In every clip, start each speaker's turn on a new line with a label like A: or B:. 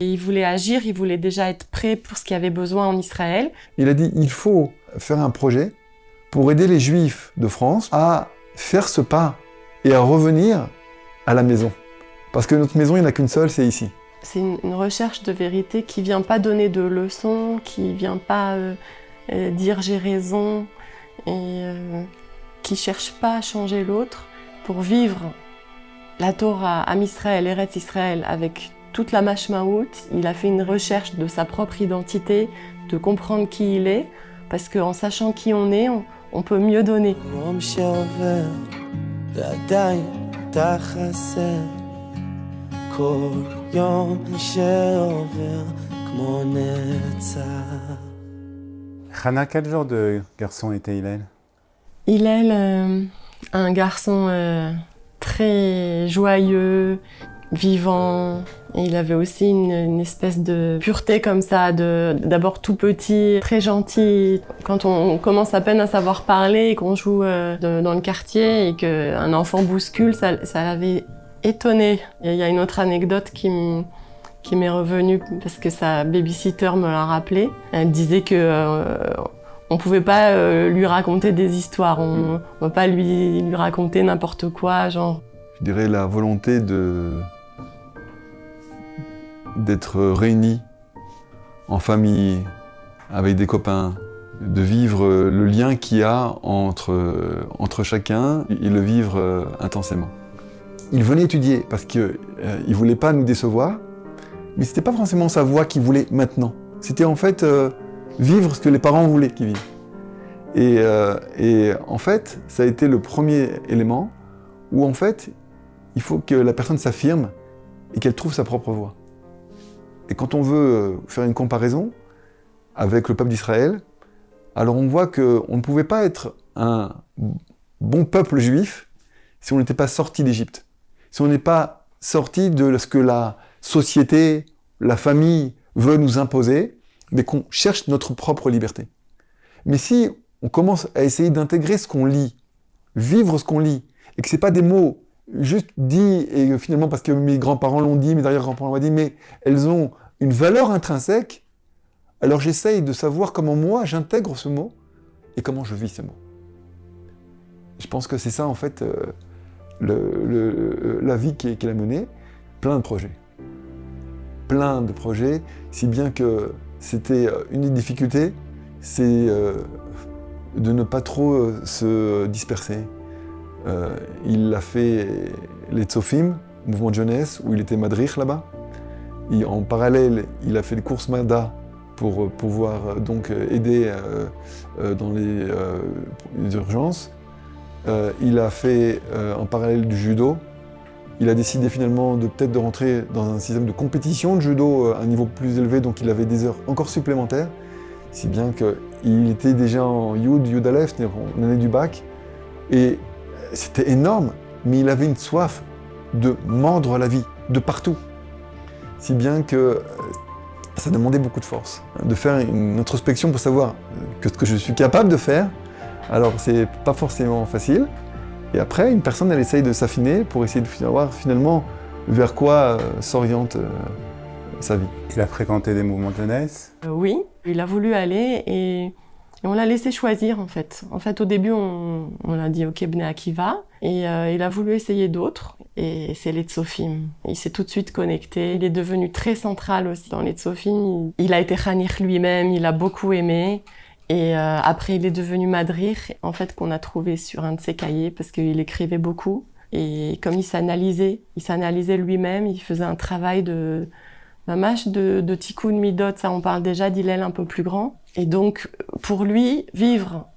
A: Et il voulait agir, il voulait déjà être prêt pour ce qu'il y avait besoin en Israël.
B: Il a dit, il faut faire un projet pour aider les Juifs de France à faire ce pas et à revenir à la maison. Parce que notre maison, il n'y en a qu'une seule, c'est ici.
A: C'est une recherche de vérité qui ne vient pas donner de leçons, qui ne vient pas dire j'ai raison, et qui ne cherche pas à changer l'autre pour vivre la Torah, Am Israël, Eretz Israël, avec toute la mashmaout. Il a fait une recherche de sa propre identité, de comprendre qui il est, parce qu'en sachant qui on est, on peut mieux donner.
C: Hana, quel genre de garçon était Hillel?
A: Hillel, un garçon très joyeux, vivant. Et il avait aussi une espèce de pureté comme ça, d'abord tout petit, très gentil. Quand on commence à peine à savoir parler et qu'on joue dans le quartier et qu'un enfant bouscule, ça l'avait étonné. Et il y a une autre anecdote qui m'est revenue parce que sa babysitter me l'a rappelé. Elle disait que on pouvait pas lui raconter des histoires, on va pas lui raconter n'importe quoi, genre.
B: Je dirais la volonté d'être réunis en famille, avec des copains, de vivre le lien qu'il y a entre chacun et le vivre intensément. Il venait étudier parce qu'il ne voulait pas nous décevoir, mais ce n'était pas forcément sa voix qu'il voulait maintenant. C'était en fait vivre ce que les parents voulaient qu'il vive. Et en fait, ça a été le premier élément où en fait, il faut que la personne s'affirme et qu'elle trouve sa propre voie. Et quand on veut faire une comparaison avec le peuple d'Israël, alors on voit qu'on ne pouvait pas être un bon peuple juif si on n'était pas sorti d'Égypte, si on n'est pas sorti de ce que la société, la famille veut nous imposer, mais qu'on cherche notre propre liberté. Mais si on commence à essayer d'intégrer ce qu'on lit, vivre ce qu'on lit, et que ce n'est pas des mots juste dits, et finalement parce que mes grands-parents l'ont dit, mes arrière-grands-parents l'ont dit, mais elles ont une valeur intrinsèque, alors j'essaye de savoir comment moi j'intègre ce mot et comment je vis ce mot. Je pense que c'est ça en fait la vie qu'il a menée, plein de projets. Plein de projets, si bien que c'était une des difficultés, c'est de ne pas trop se disperser. Il a fait les Tzofim, mouvement de jeunesse, où il était madrich là-bas. En parallèle, il a fait les courses Mada pour pouvoir donc aider dans les urgences. Il a fait en parallèle du judo. Il a décidé finalement peut-être de rentrer dans un système de compétition de judo à un niveau plus élevé, donc il avait des heures encore supplémentaires, si bien qu'il était déjà en Yud Aleph, c'est-à-dire en année du bac, et c'était énorme, mais il avait une soif de mordre la vie, de partout. Si bien que ça demandait beaucoup de force, de faire une introspection pour savoir que ce que je suis capable de faire, alors c'est pas forcément facile. Et après, une personne, elle essaye de s'affiner pour essayer de savoir finalement vers quoi s'oriente sa vie.
C: Il a fréquenté des mouvements de jeunesse?
A: Oui, il a voulu aller et on l'a laissé choisir en fait. En fait, au début, on a dit ok, Bnei Akiva, et il a voulu essayer d'autres. Et c'est les Tzofim. Il s'est tout de suite connecté. Il est devenu très central aussi dans les Tzofim. Il a été Khanich lui-même, il a beaucoup aimé. Et après, il est devenu madrich, en fait, qu'on a trouvé sur un de ses cahiers, parce qu'il écrivait beaucoup. Et comme il s'analysait lui-même, il faisait un travail de tikkun midot, ça on parle déjà d'Hillel un peu plus grand. Et donc, pour lui, vivre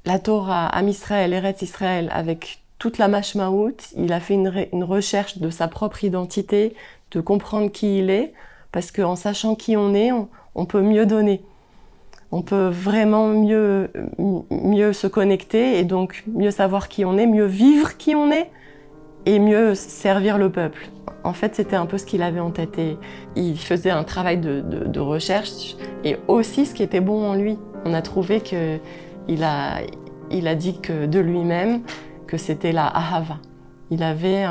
A: la Torah, Am Israël, Eretz Israël, avec toute la mashmaout, il a fait une recherche de sa propre identité, de comprendre qui il est, parce qu'en sachant qui on est, on peut mieux donner. On peut vraiment mieux se connecter et donc mieux savoir qui on est, mieux vivre qui on est et mieux servir le peuple. En fait, c'était un peu ce qu'il avait en tête. Et il faisait un travail de recherche et aussi ce qui était bon en lui. On a trouvé qu'il a dit que de lui-même que c'était la ahava. Il avait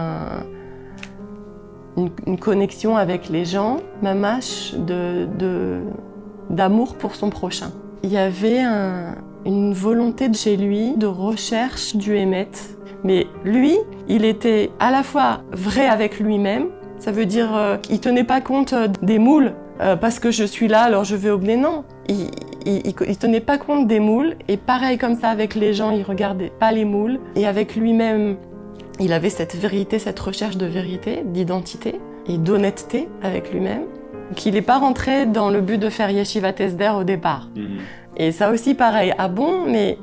A: une connexion avec les gens, mamash, d'amour pour son prochain. Il y avait une volonté de chez lui de recherche du Hémet. Mais lui, il était à la fois vrai avec lui-même, ça veut dire qu'il tenait pas compte des moules, parce que je suis là, alors je vais au Bné. Non, il tenait pas compte des moules, et pareil comme ça avec les gens, il regardait pas les moules, et avec lui-même, il avait cette vérité, cette recherche de vérité, d'identité et d'honnêteté avec lui-même, qu'il n'est pas rentré dans le but de faire Yeshivat Esder au départ. Et ça aussi pareil, ah bon, mais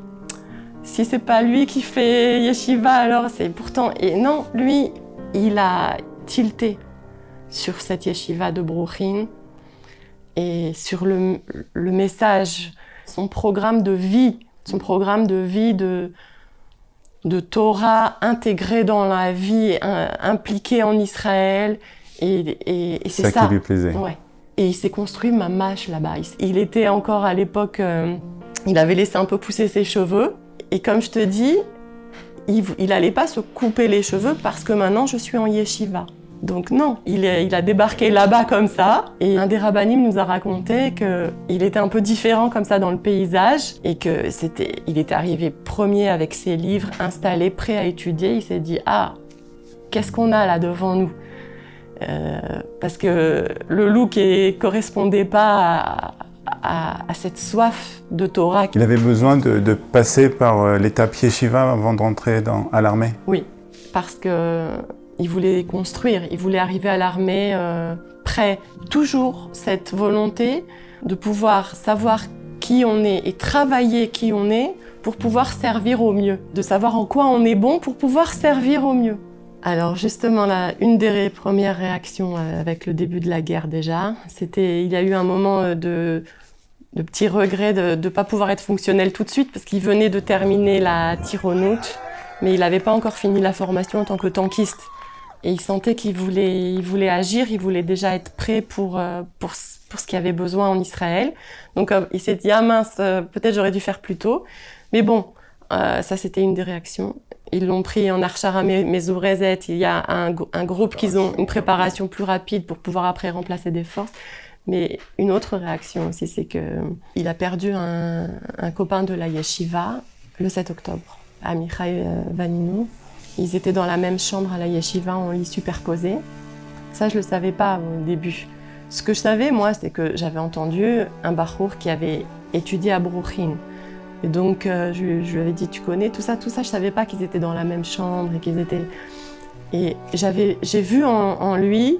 A: si c'est pas lui qui fait Yeshiva, alors c'est pourtant... Et non, lui, il a tilté sur cette Yeshiva de Brooklyn et sur le message, son programme de vie de Torah intégré dans la vie, impliqué en Israël. Et c'est ça
C: qui lui plaisait.
A: Ouais. Et il s'est construit mamash là-bas. Il était encore à l'époque, il avait laissé un peu pousser ses cheveux. Et comme je te dis, il n'allait pas se couper les cheveux parce que maintenant je suis en yeshiva. Donc non, il a débarqué là-bas comme ça. Et un des rabbinim nous a raconté qu'il était un peu différent comme ça dans le paysage et il était arrivé premier avec ses livres installés, prêts à étudier. Il s'est dit « Ah, qu'est-ce qu'on a là devant nous ?» Parce que le look ne correspondait pas à cette soif de Torah.
C: Il avait besoin de passer par l'étape yeshiva avant de rentrer à l'armée? Oui,
A: parce qu'il voulait construire, il voulait arriver à l'armée prêt. Toujours cette volonté de pouvoir savoir qui on est et travailler qui on est pour pouvoir servir au mieux. De savoir en quoi on est bon pour pouvoir servir au mieux. Alors justement, là, une des premières réactions avec le début de la guerre déjà, il y a eu un moment de petits regrets de ne pas pouvoir être fonctionnel tout de suite parce qu'il venait de terminer la tironoute, mais il n'avait pas encore fini la formation en tant que tankiste. Et il sentait qu'il voulait agir, il voulait déjà être prêt pour ce qu'il y avait besoin en Israël. Donc il s'est dit « Ah mince, peut-être j'aurais dû faire plus tôt ». Mais bon, ça c'était une des réactions. Ils l'ont pris en Archara Mezourezet. Il y a un groupe qui ont une préparation plus rapide pour pouvoir après remplacer des forces. Mais une autre réaction aussi, c'est qu'il a perdu un copain de la yeshiva le 7 octobre, Amichai Vanino. Ils étaient dans la même chambre à la yeshiva en lit superposé. Ça, je ne le savais pas au début. Ce que je savais, moi, c'est que j'avais entendu un bachour qui avait étudié à Brooklyn. Et donc, je lui avais dit, tu connais tout ça, je ne savais pas qu'ils étaient dans la même chambre et qu'ils étaient... Et j'ai vu en lui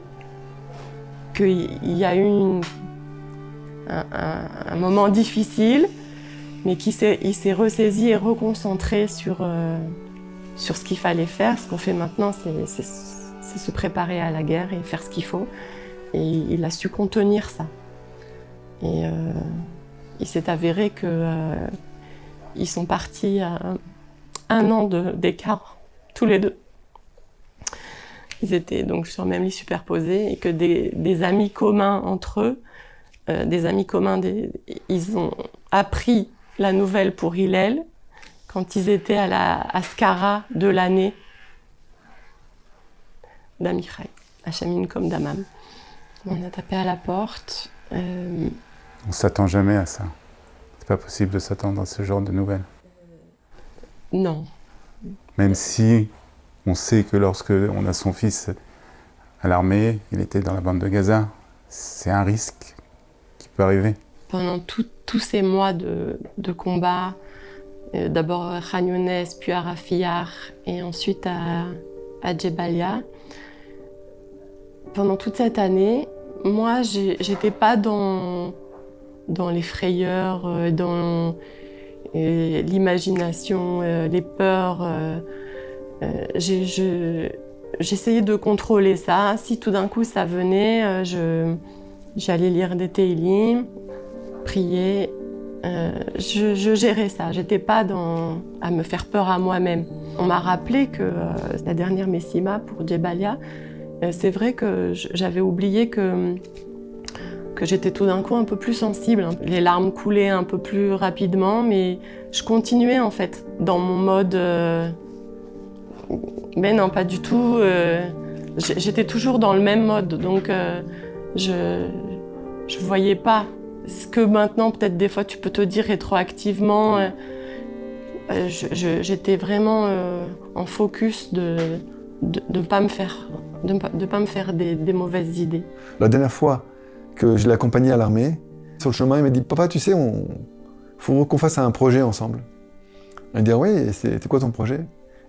A: qu'il y a eu un moment difficile, mais il s'est ressaisi et reconcentré sur ce qu'il fallait faire. Ce qu'on fait maintenant, c'est se préparer à la guerre et faire ce qu'il faut. Et il a su contenir ça. Et il s'est avéré qu'ils sont partis à 1 an d'écart, tous les deux. Ils étaient donc sur le même lit superposé et que des amis communs entre eux, ils ont appris la nouvelle pour Hillel quand ils étaient à la Askara de l'année d'Amichai, à Chamin comme d'Amam. On a tapé à la porte.
C: On ne s'attend jamais à ça. C'est pas possible de s'attendre à ce genre de nouvelles.
A: Non.
C: Même si on sait que lorsque on a son fils à l'armée, il était dans la bande de Gaza, c'est un risque qui peut arriver.
A: Pendant tous ces mois de combat, d'abord à Khan Younes, puis à Rafiyah et ensuite à Jebalia, pendant toute cette année, moi, j'étais pas dans les frayeurs, dans l'imagination, les peurs. J'essayais de contrôler ça. Si tout d'un coup ça venait, j'allais lire des Tehillim, prier. Je gérais ça. J'étais pas à me faire peur à moi-même. On m'a rappelé que la dernière Messima pour Jebalia, c'est vrai que j'avais oublié que j'étais tout d'un coup un peu plus sensible. Les larmes coulaient un peu plus rapidement, mais je continuais en fait dans mon mode... Mais non, pas du tout. J'étais toujours dans le même mode, donc je voyais pas ce que maintenant, peut-être des fois, tu peux te dire rétroactivement. J'étais vraiment en focus de pas me faire, de pas me faire des mauvaises idées.
B: La dernière fois que je l'ai accompagné à l'armée, sur le chemin, il m'a dit « Papa, tu sais, faut qu'on fasse un projet ensemble. » Il m'a dit « Ah oui, c'est quoi ton projet ?»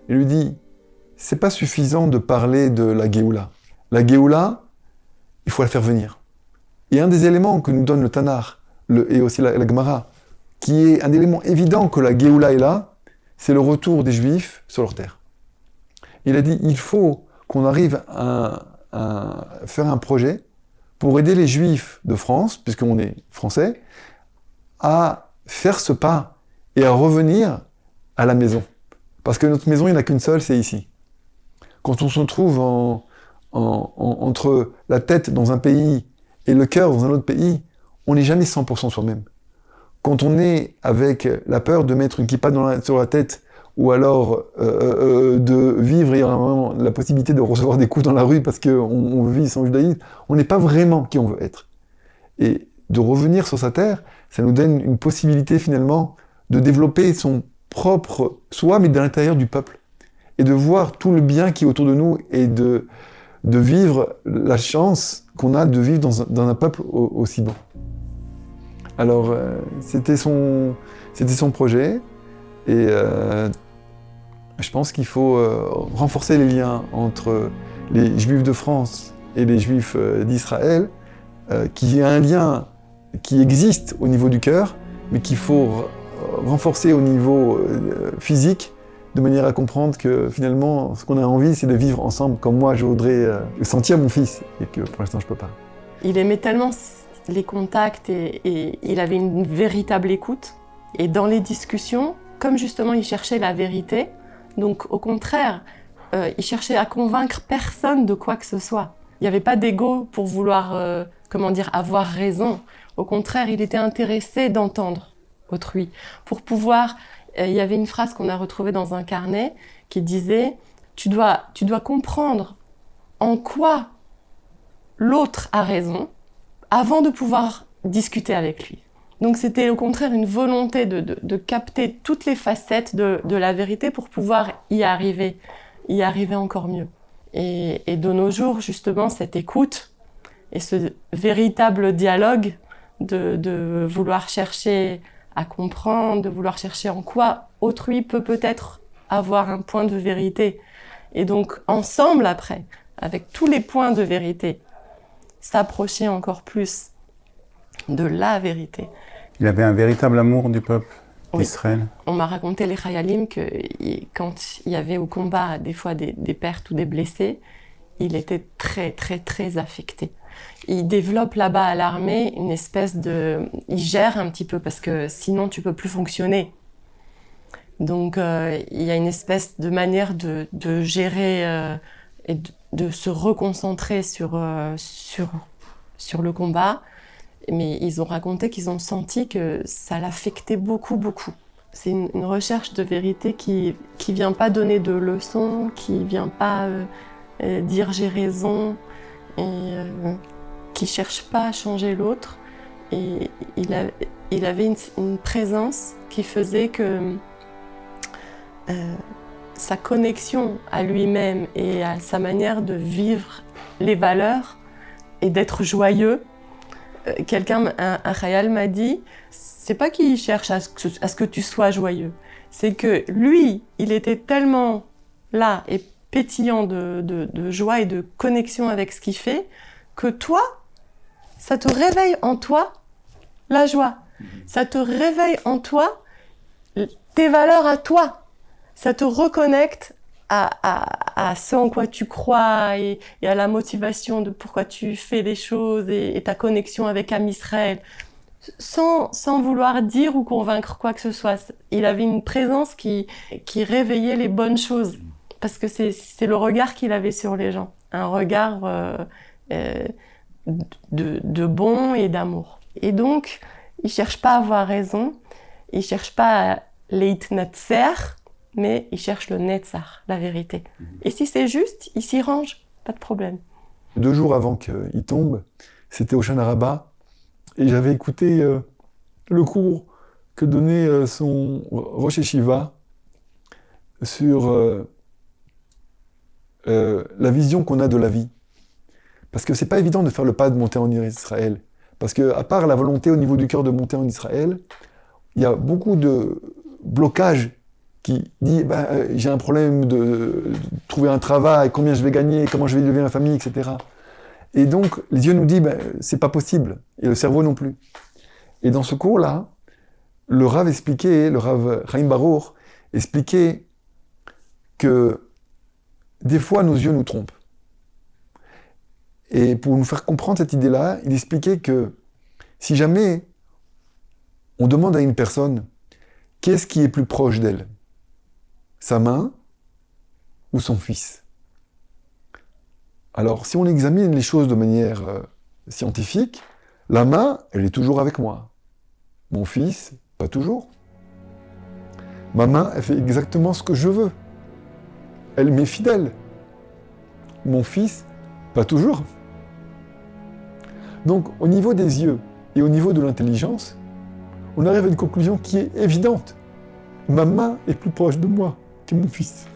B: Il lui dit « C'est pas suffisant de parler de la Géoula. La Géoula, il faut la faire venir. » Et un des éléments que nous donne le Tanar et aussi la Gemara, qui est un élément évident que la Géoula est là, c'est le retour des Juifs sur leur terre. Il a dit, il faut qu'on arrive à faire un projet pour aider les Juifs de France, puisqu'on est français, à faire ce pas et à revenir à la maison. Parce que notre maison, il n'y en a qu'une seule, c'est ici. Quand on se trouve entre la tête dans un pays et le cœur dans un autre pays, on n'est jamais 100% soi-même. Quand on est avec la peur de mettre une kippa sur la tête, ou alors de vivre et vraiment la possibilité de recevoir des coups dans la rue parce qu'on vit sans judaïsme, on n'est pas vraiment qui on veut être. Et de revenir sur sa terre, ça nous donne une possibilité finalement de développer son propre soi, mais de l'intérieur du peuple. Et de voir tout le bien qui est autour de nous et de vivre la chance qu'on a de vivre dans un peuple aussi beau. Alors, c'était son projet, et je pense qu'il faut renforcer les liens entre les Juifs de France et les Juifs d'Israël, qui est un lien qui existe au niveau du cœur, mais qu'il faut renforcer au niveau physique, de manière à comprendre que finalement, ce qu'on a envie, c'est de vivre ensemble, comme moi, je voudrais sentir mon fils, et que pour l'instant, je ne peux pas.
A: Il aimait tellement les contacts et il avait une véritable écoute. Et dans les discussions, comme justement il cherchait la vérité, donc au contraire, il cherchait à convaincre personne de quoi que ce soit. Il n'y avait pas d'ego pour vouloir, avoir raison. Au contraire, il était intéressé d'entendre autrui. Pour pouvoir, il y avait une phrase qu'on a retrouvée dans un carnet qui disait « Tu dois comprendre en quoi l'autre a raison avant de pouvoir discuter avec lui. » Donc c'était au contraire une volonté de capter toutes les facettes de la vérité pour pouvoir y arriver encore mieux. Et de nos jours, justement, cette écoute et ce véritable dialogue de vouloir chercher à comprendre, de vouloir chercher en quoi autrui peut peut-être avoir un point de vérité. Et donc, ensemble, après, avec tous les points de vérité, s'approcher encore plus de la vérité.
C: Il avait un véritable amour du peuple d'Israël.
A: Oui. On m'a raconté les Chayalim que quand il y avait au combat des fois des pertes ou des blessés, il était très très très affecté. Il développe là-bas à l'armée une espèce de... Il gère un petit peu parce que sinon tu peux plus fonctionner. Donc il y a une espèce de manière de gérer et de se reconcentrer sur le combat. Mais ils ont raconté qu'ils ont senti que ça l'affectait beaucoup, beaucoup. C'est une recherche de vérité qui vient pas donner de leçons, qui vient pas dire j'ai raison, et qui cherche pas à changer l'autre. Et il avait une présence qui faisait que sa connexion à lui-même et à sa manière de vivre les valeurs et d'être joyeux. Un Chayal m'a dit, c'est pas qu'il cherche à ce que tu sois joyeux, c'est que lui, il était tellement là et pétillant de joie et de connexion avec ce qu'il fait, que toi, ça te réveille en toi la joie, ça te réveille en toi tes valeurs à toi, ça te reconnecte à ce en quoi tu crois et à la motivation de pourquoi tu fais les choses et ta connexion avec Am Israël, sans vouloir dire ou convaincre quoi que ce soit. Il avait une présence qui réveillait les bonnes choses, parce que c'est le regard qu'il avait sur les gens, un regard de bon et d'amour. Et donc, il cherche pas à avoir raison, il cherche pas à leitnatzer, mais il cherche le netzach, la vérité. Et si c'est juste, il s'y range. pas de problème.
B: 2 jours avant qu'il tombe, c'était au Shana Rabbah, et j'avais écouté le cours que donnait son Rosh Yeshiva sur la vision qu'on a de la vie. Parce que c'est pas évident de faire le pas de monter en Israël. Parce que, à part la volonté au niveau du cœur de monter en Israël, il y a beaucoup de blocages qui disent j'ai un problème de trouver un travail, combien je vais gagner, comment je vais élever ma famille, etc. Et donc, les yeux nous disent c'est pas possible, et le cerveau non plus. Et dans ce cours-là, le Rav Chaim Baruch expliquait que des fois nos yeux nous trompent. Et pour nous faire comprendre cette idée-là, il expliquait que si jamais on demande à une personne qu'est-ce qui est plus proche d'elle, sa main ou son fils. Alors, si on examine les choses de manière scientifique, la main, elle est toujours avec moi. Mon fils, pas toujours. Ma main, elle fait exactement ce que je veux. Elle m'est fidèle. Mon fils, pas toujours. Donc, au niveau des yeux et au niveau de l'intelligence, on arrive à une conclusion qui est évidente. Ma main est plus proche de moi que mon fils.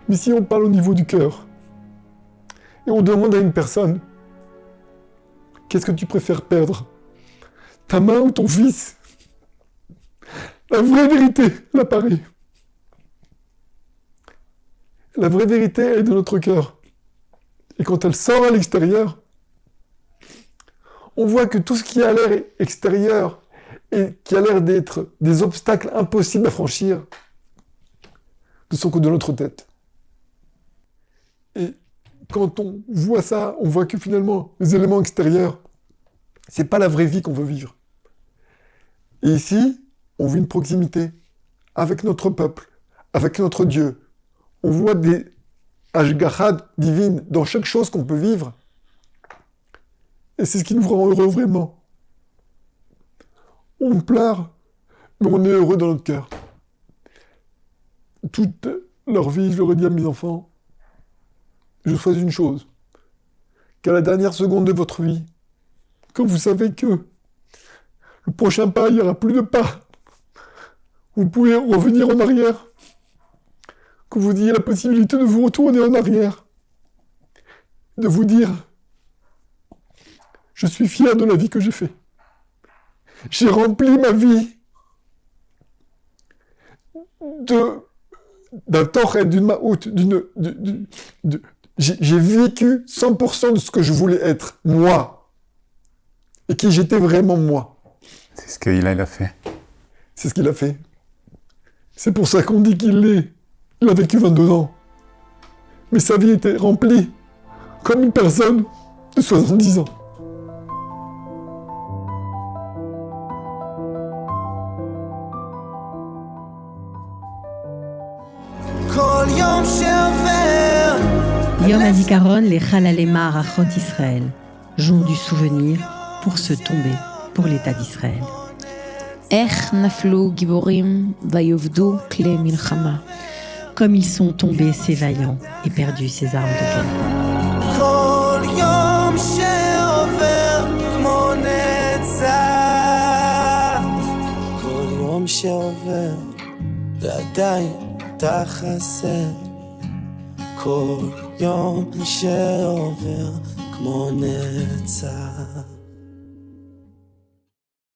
B: Mais si on parle au niveau du cœur, et on demande à une personne, qu'est-ce que tu préfères perdre, ta main ou ton fils? La vraie vérité, elle apparaît. La vraie vérité, elle est de notre cœur. Et quand elle sort à l'extérieur, on voit que tout ce qui a l'air extérieur et qui a l'air d'être des obstacles impossibles à franchir ne sont que de notre tête. Et quand on voit ça, on voit que finalement, les éléments extérieurs, c'est pas la vraie vie qu'on veut vivre. Et ici, on vit une proximité avec notre peuple, avec notre Dieu. On voit des hashgacha divines dans chaque chose qu'on peut vivre. Et c'est ce qui nous rend heureux vraiment. On pleure, mais on est heureux dans notre cœur. Toute leur vie, je leur ai dit à mes enfants, je souhaite une chose, qu'à la dernière seconde de votre vie, quand vous savez que le prochain pas, il n'y aura plus de pas, vous pouvez revenir en arrière, que vous ayez la possibilité de vous retourner en arrière, de vous dire, je suis fier de la vie que j'ai faite. J'ai rempli ma vie d'un torrent, d'une maout, j'ai vécu 100% de ce que je voulais être, moi. Et qui j'étais vraiment moi.
C: C'est ce qu'il a fait.
B: C'est ce qu'il a fait. C'est pour ça qu'on dit qu'il a vécu 22 ans. Mais sa vie était remplie comme une personne de 70 ans.
D: Yom HaZikaron les Chalalei Ma'arachot Israël, jour du souvenir pour se tomber pour l'État d'Israël.
E: איך נפלו גיבורים ויאבדו כלי מלחמה.
D: Comme ils sont tombés ces vaillants et perdus ces armes de guerre.
F: כל יום שעובר כמו נצח, כל יום שעובר ועדיין אתה חסר, כל יום שעובר כמו נצח.